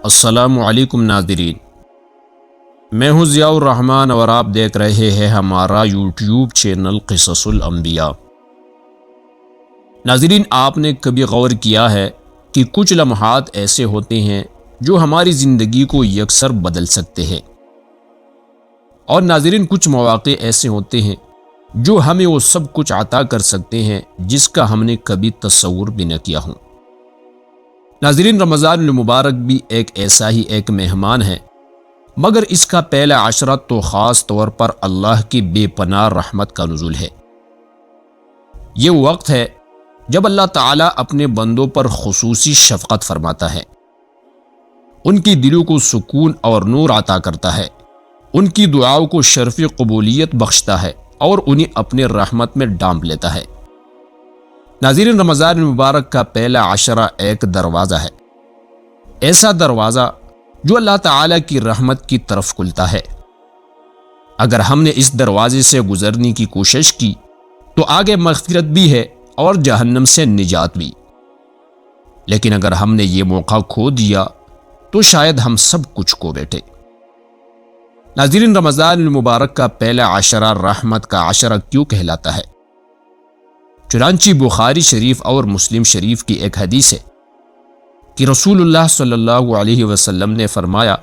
السلام علیکم ناظرین، میں ہوں ضیاء الرحمن اور آپ دیکھ رہے ہیں ہمارا یوٹیوب چینل قصص الانبیاء۔ ناظرین، آپ نے کبھی غور کیا ہے کہ کچھ لمحات ایسے ہوتے ہیں جو ہماری زندگی کو یکسر بدل سکتے ہیں، اور ناظرین کچھ مواقع ایسے ہوتے ہیں جو ہمیں وہ سب کچھ عطا کر سکتے ہیں جس کا ہم نے کبھی تصور بھی نہ کیا ہو۔ ناظرین، رمضان المبارک بھی ایک ایسا ہی ایک مہمان ہے، مگر اس کا پہلا عشرہ تو خاص طور پر اللہ کی بے پناہ رحمت کا نزول ہے۔ یہ وقت ہے جب اللہ تعالیٰ اپنے بندوں پر خصوصی شفقت فرماتا ہے، ان کی دلوں کو سکون اور نور عطا کرتا ہے، ان کی دعاؤں کو شرف قبولیت بخشتا ہے اور انہیں اپنے رحمت میں ڈانپ لیتا ہے۔ ناظرین، رمضان المبارک کا پہلا عشرہ ایک دروازہ ہے، ایسا دروازہ جو اللہ تعالیٰ کی رحمت کی طرف کھلتا ہے۔ اگر ہم نے اس دروازے سے گزرنے کی کوشش کی تو آگے مغفرت بھی ہے اور جہنم سے نجات بھی، لیکن اگر ہم نے یہ موقع کھو دیا تو شاید ہم سب کچھ کھو بیٹھے۔ ناظرین، رمضان المبارک کا پہلا عشرہ رحمت کا عشرہ کیوں کہلاتا ہے؟ چنانچہ بخاری شریف اور مسلم شریف کی ایک حدیث ہے کہ رسول اللہ صلی اللہ علیہ وسلم نے فرمایا،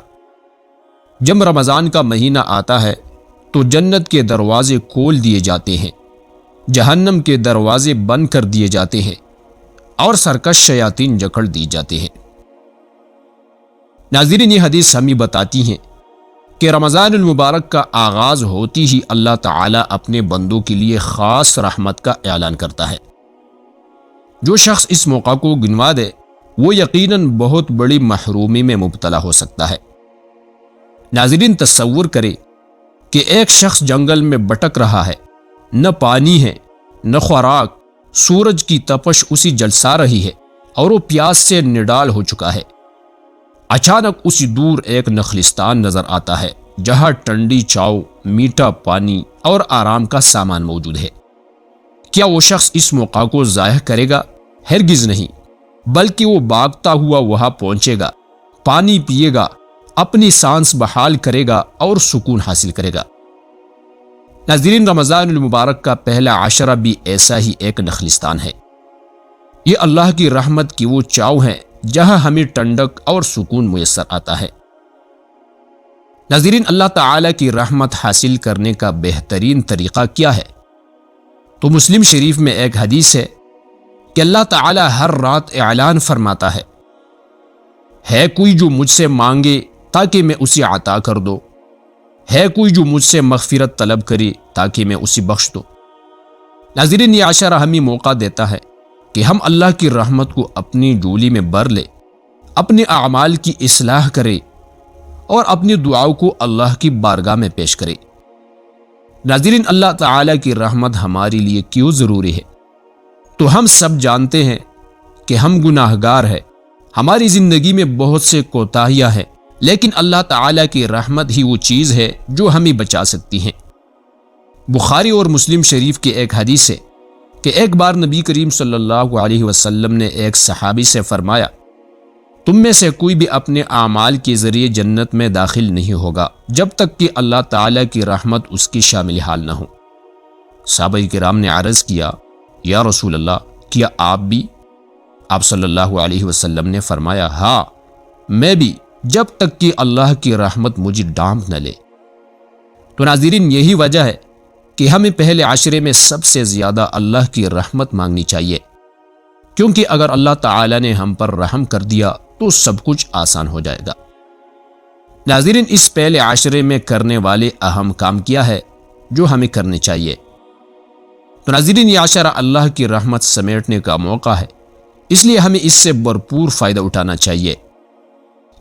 جب رمضان کا مہینہ آتا ہے تو جنت کے دروازے کھول دیے جاتے ہیں، جہنم کے دروازے بند کر دیے جاتے ہیں اور سرکش شیاطین جکڑ دی جاتے ہیں۔ ناظرین، یہ حدیث ہمیں بتاتی ہیں کہ رمضان المبارک کا آغاز ہوتی ہی اللہ تعالیٰ اپنے بندوں کے لیے خاص رحمت کا اعلان کرتا ہے۔ جو شخص اس موقع کو گنوا دے وہ یقیناً بہت بڑی محرومی میں مبتلا ہو سکتا ہے۔ ناظرین، تصور کرے کہ ایک شخص جنگل میں بھٹک رہا ہے، نہ پانی ہے نہ خوراک، سورج کی تپش اسے جلسا رہی ہے اور وہ پیاس سے نڈال ہو چکا ہے۔ اچانک اسے دور ایک نخلستان نظر آتا ہے جہاں ٹھنڈی چائے، میٹھا پانی اور آرام کا سامان موجود ہے۔ کیا وہ شخص اس موقع کو ضائع کرے گا؟ ہرگز نہیں، بلکہ وہ بھاگتا ہوا وہاں پہنچے گا، پانی پیے گا، اپنی سانس بحال کرے گا اور سکون حاصل کرے گا۔ ناظرین، رمضان المبارک کا پہلا عشرہ بھی ایسا ہی ایک نخلستان ہے۔ یہ اللہ کی رحمت کی وہ چاؤ ہے جہاں ہمیں ٹھنڈک اور سکون میسر آتا ہے۔ ناظرین، اللہ تعالیٰ کی رحمت حاصل کرنے کا بہترین طریقہ کیا ہے؟ تو مسلم شریف میں ایک حدیث ہے کہ اللہ تعالیٰ ہر رات اعلان فرماتا ہے کوئی جو مجھ سے مانگے تاکہ میں اسے عطا کر دو، ہے کوئی جو مجھ سے مغفرت طلب کرے تاکہ میں اسے بخش دو۔ ناظرین، یہ عشرہ ہمیں موقع دیتا ہے کہ ہم اللہ کی رحمت کو اپنی جھولی میں بھر لے، اپنے اعمال کی اصلاح کرے اور اپنی دعاؤں کو اللہ کی بارگاہ میں پیش کرے۔ ناظرین، اللہ تعالیٰ کی رحمت ہمارے لیے کیوں ضروری ہے؟ تو ہم سب جانتے ہیں کہ ہم گناہ گار ہیں، ہماری زندگی میں بہت سے کوتاہیاں ہیں، لیکن اللہ تعالیٰ کی رحمت ہی وہ چیز ہے جو ہمیں بچا سکتی ہیں۔ بخاری اور مسلم شریف کی ایک حدیث ہے کہ ایک بار نبی کریم صلی اللہ علیہ وسلم نے ایک صحابی سے فرمایا، تم میں سے کوئی بھی اپنے اعمال کے ذریعے جنت میں داخل نہیں ہوگا جب تک کہ اللہ تعالیٰ کی رحمت اس کی شامل حال نہ ہو۔ صحابہ کرام نے عرض کیا، یا رسول اللہ، کیا آپ بھی؟ آپ صلی اللہ علیہ وسلم نے فرمایا، ہاں، میں بھی، جب تک کہ اللہ کی رحمت مجھے ڈانپ نہ لے۔ تو ناظرین، یہی وجہ ہے کہ ہمیں پہلے عشرے میں سب سے زیادہ اللہ کی رحمت مانگنی چاہیے، کیونکہ اگر اللہ تعالیٰ نے ہم پر رحم کر دیا تو سب کچھ آسان ہو جائے گا۔ ناظرین، اس پہلے عشرے میں کرنے والے اہم کام کیا ہے جو ہمیں کرنے چاہیے؟ تو ناظرین، یہ عشرہ اللہ کی رحمت سمیٹنے کا موقع ہے، اس لیے ہمیں اس سے بھرپور فائدہ اٹھانا چاہیے۔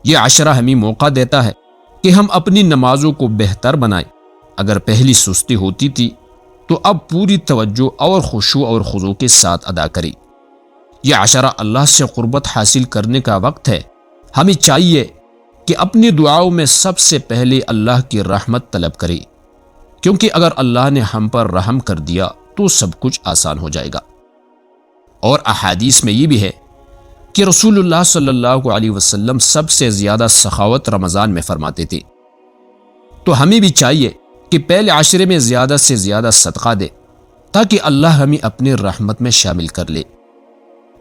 یہ عشرہ ہمیں موقع دیتا ہے کہ ہم اپنی نمازوں کو بہتر بنائیں۔ اگر پہلی سستی ہوتی تھی تو اب پوری توجہ اور خشوع اور خضوع کے ساتھ ادا کریں۔ یہ عشرہ اللہ سے قربت حاصل کرنے کا وقت ہے۔ ہمیں چاہیے کہ اپنی دعاؤں میں سب سے پہلے اللہ کی رحمت طلب کریں، کیونکہ اگر اللہ نے ہم پر رحم کر دیا تو سب کچھ آسان ہو جائے گا۔ اور احادیث میں یہ بھی ہے کہ رسول اللہ صلی اللہ علیہ وسلم سب سے زیادہ سخاوت رمضان میں فرماتے تھے، تو ہمیں بھی چاہیے کہ پہلے عشرے میں زیادہ سے زیادہ صدقہ دے تاکہ اللہ ہمیں اپنے رحمت میں شامل کر لے۔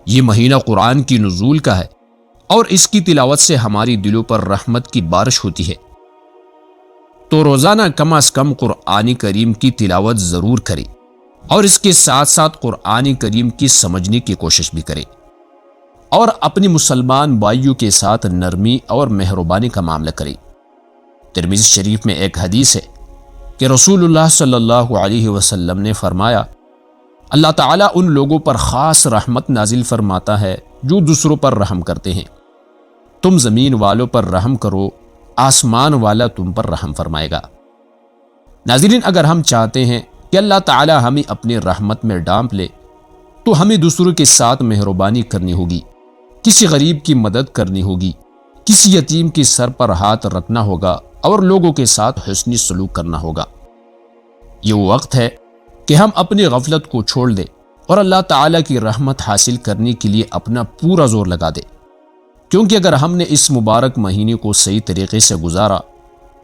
یہ مہینہ قرآن کی نزول کا ہے اور اس کی تلاوت سے ہماری دلوں پر رحمت کی بارش ہوتی ہے، تو روزانہ کم از کم قرآن کریم کی تلاوت ضرور کرے اور اس کے ساتھ ساتھ قرآن کریم کی سمجھنے کی کوشش بھی کرے، اور اپنی مسلمان بھائیوں کے ساتھ نرمی اور مہربانی کا معاملہ کرے۔ ترمذی شریف میں ایک حدیث ہے کہ رسول اللہ صلی اللہ علیہ وسلم نے فرمایا، اللہ تعالیٰ ان لوگوں پر خاص رحمت نازل فرماتا ہے جو دوسروں پر رحم کرتے ہیں۔ تم زمین والوں پر رحم کرو، آسمان والا تم پر رحم فرمائے گا۔ ناظرین، اگر ہم چاہتے ہیں کہ اللہ تعالیٰ ہمیں اپنی رحمت میں ڈانپ لے تو ہمیں دوسروں کے ساتھ مہربانی کرنی ہوگی، کسی غریب کی مدد کرنی ہوگی، کسی یتیم کے سر پر ہاتھ رکھنا ہوگا اور لوگوں کے ساتھ حسنی سلوک کرنا ہوگا۔ یہ وہ وقت ہے کہ ہم اپنی غفلت کو چھوڑ دیں اور اللہ تعالیٰ کی رحمت حاصل کرنے کے لیے اپنا پورا زور لگا دیں، کیونکہ اگر ہم نے اس مبارک مہینے کو صحیح طریقے سے گزارا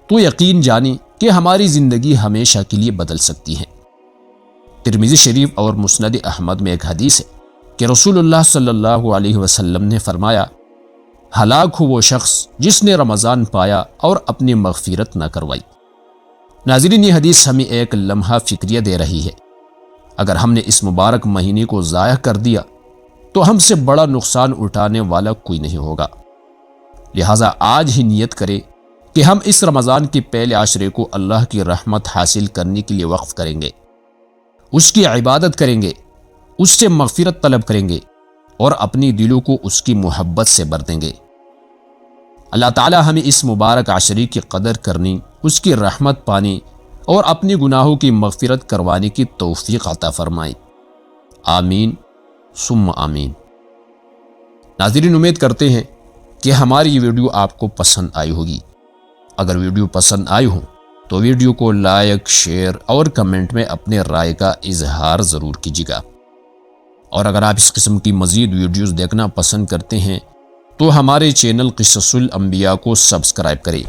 تو یقین جانی کہ ہماری زندگی ہمیشہ کے لیے بدل سکتی ہے۔ ترمذی شریف اور مسند احمد میں ایک حدیث ہے کہ رسول اللہ صلی اللہ علیہ وسلم نے فرمایا، ہلاک ہو وہ شخص جس نے رمضان پایا اور اپنی مغفرت نہ کروائی۔ ناظرین، یہ حدیث ہمیں ایک لمحہ فکریہ دے رہی ہے، اگر ہم نے اس مبارک مہینے کو ضائع کر دیا تو ہم سے بڑا نقصان اٹھانے والا کوئی نہیں ہوگا۔ لہٰذا آج ہی نیت کرے کہ ہم اس رمضان کے پہلے عشرے کو اللہ کی رحمت حاصل کرنے کے لیے وقف کریں گے، اس کی عبادت کریں گے، اس سے مغفرت طلب کریں گے اور اپنی دلوں کو اس کی محبت سے بھر دیں گے۔ اللہ تعالیٰ ہمیں اس مبارک عشرے کی قدر کرنی، اس کی رحمت پانی اور اپنی گناہوں کی مغفرت کروانے کی توفیق عطا فرمائے۔ آمین ثم آمین۔ ناظرین، امید کرتے ہیں کہ ہماری یہ ویڈیو آپ کو پسند آئی ہوگی۔ اگر ویڈیو پسند آئی ہو تو ویڈیو کو لائک، شیئر اور کمنٹ میں اپنے رائے کا اظہار ضرور کیجیے گا، اور اگر آپ اس قسم کی مزید ویڈیوز دیکھنا پسند کرتے ہیں تو ہمارے چینل قصص الانبیاء کو سبسکرائب کریں۔